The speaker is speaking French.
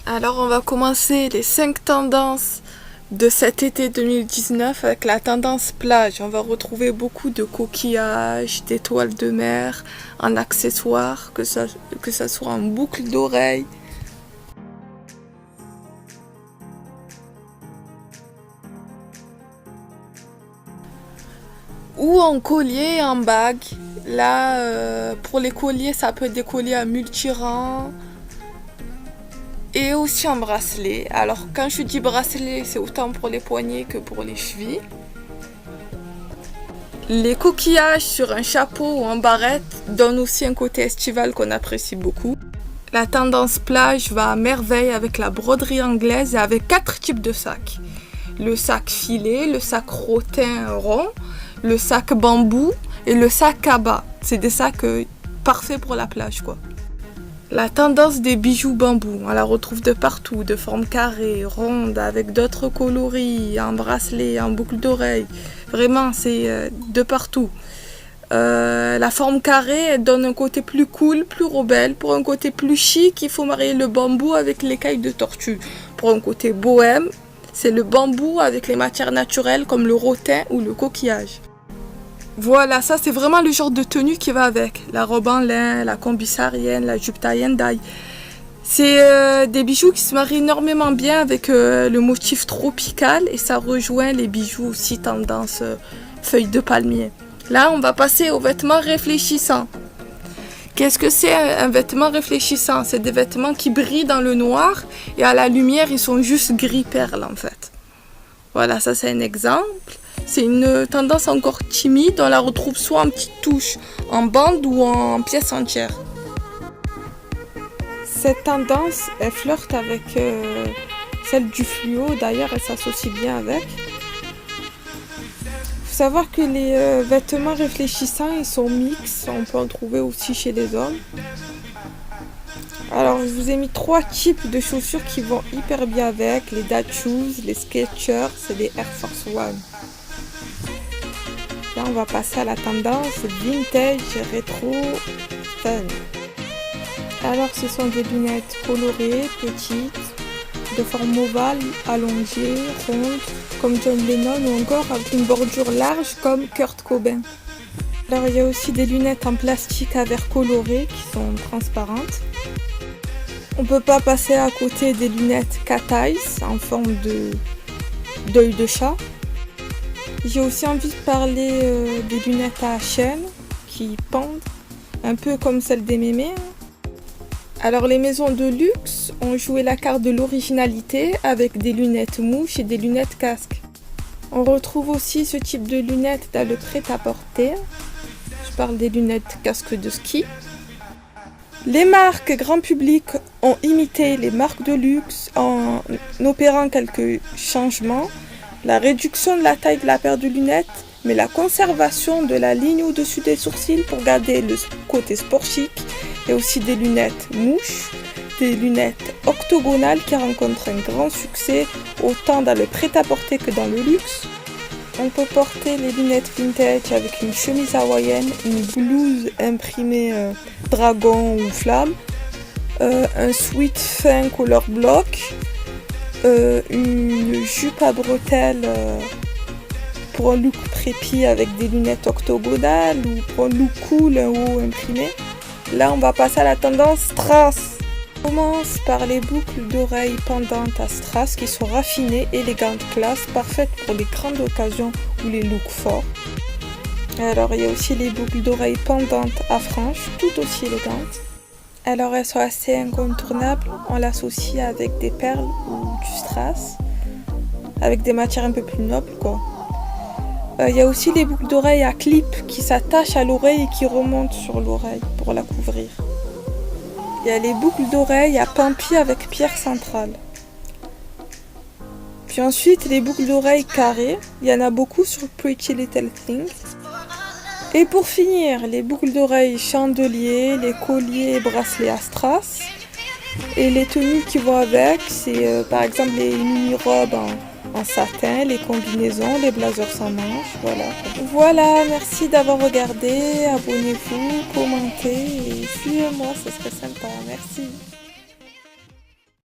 Alors on va commencer les 5 tendances de cet été 2019 avec la tendance plage. On va retrouver beaucoup de coquillages, d'étoiles de mer, en accessoires, que ça soit en boucle d'oreille. Ou en collier et en bague. Là, pour les colliers, ça peut être des colliers à multi-rangs. Et aussi un bracelet. Alors quand je dis bracelet, c'est autant pour les poignets que pour les chevilles. Les coquillages sur un chapeau ou en barrette donnent aussi un côté estival qu'on apprécie beaucoup. La tendance plage va à merveille avec la broderie anglaise et avec 4 types de sacs. Le sac filet, le sac rotin rond, le sac bambou et le sac à bas. C'est des sacs parfaits pour la plage, quoi. La tendance des bijoux bambou, on la retrouve de partout, de forme carrée, ronde, avec d'autres coloris, en bracelet, en boucle d'oreille. Vraiment, c'est de partout. La forme carrée, elle donne un côté plus cool, plus rebelle. Pour un côté plus chic, il faut marier le bambou avec l'écaille de tortue. Pour un côté bohème, c'est le bambou avec les matières naturelles comme le rotin ou le coquillage. Voilà, ça c'est vraiment le genre de tenue qui va avec. La robe en lin, la combi saharienne, la jupe tie and dye. C'est des bijoux qui se marient énormément bien avec le motif tropical et ça rejoint les bijoux aussi tendance feuilles de palmier. Là, on va passer aux vêtements réfléchissants. Qu'est-ce que c'est un vêtement réfléchissant? C'est des vêtements qui brillent dans le noir et à la lumière, ils sont juste gris perle en fait. Voilà, ça c'est un exemple. C'est une tendance encore timide, on la retrouve soit en petites touches, en bande ou en pièces entières. Cette tendance, elle flirte avec celle du fluo, d'ailleurs elle s'associe bien avec. Il faut savoir que les vêtements réfléchissants, ils sont mixtes, on peut en trouver aussi chez les hommes. Alors je vous ai mis 3 types de chaussures qui vont hyper bien avec, les dad shoes, les Skechers et les Air Force One. Là, on va passer à la tendance vintage rétro fun. Alors, ce sont des lunettes colorées, petites, de forme ovale, allongée, ronde, comme John Lennon, ou encore avec une bordure large comme Kurt Cobain. Alors, il y a aussi des lunettes en plastique à verre coloré qui sont transparentes. On ne peut pas passer à côté des lunettes cat eyes en forme d'œil de chat. J'ai aussi envie de parler des lunettes à chaîne qui pendent, un peu comme celles des mémés. Alors les maisons de luxe ont joué la carte de l'originalité avec des lunettes mouches et des lunettes casque. On retrouve aussi ce type de lunettes dans le prêt-à-porter. Je parle des lunettes casque de ski. Les marques grand public ont imité les marques de luxe en opérant quelques changements. La réduction de la taille de la paire de lunettes, mais la conservation de la ligne au-dessus des sourcils pour garder le côté sport chic, et aussi des lunettes mouches, des lunettes octogonales qui rencontrent un grand succès autant dans le prêt-à-porter que dans le luxe. On peut porter les lunettes vintage avec une chemise hawaïenne, une blouse imprimée dragon ou flamme, un sweat fin couleur bloc, une jupe à bretelles pour un look prépi avec des lunettes octogonales ou pour un look cool, un haut imprimé. Là, on va passer à la tendance strass. On commence par les boucles d'oreilles pendantes à strass qui sont raffinées, élégantes, classe, parfaites pour les grandes occasions ou les looks forts. Alors, il y a aussi les boucles d'oreilles pendantes à franges, tout aussi élégantes. Alors elles sont assez incontournables, on l'associe avec des perles ou du strass, avec des matières un peu plus nobles quoi. Il y a aussi les boucles d'oreilles à clip qui s'attachent à l'oreille et qui remontent sur l'oreille pour la couvrir. Il y a les boucles d'oreilles à pampi avec pierre centrale. Puis ensuite les boucles d'oreilles carrées, il y en a beaucoup sur Pretty Little Thing. Et pour finir, les boucles d'oreilles chandeliers, les colliers et bracelets à strass. Et les tenues qui vont avec, c'est par exemple les mini-robes en satin, les combinaisons, les blazers sans manches, voilà. Voilà, merci d'avoir regardé, abonnez-vous, commentez et suivez-moi, ce serait sympa, merci.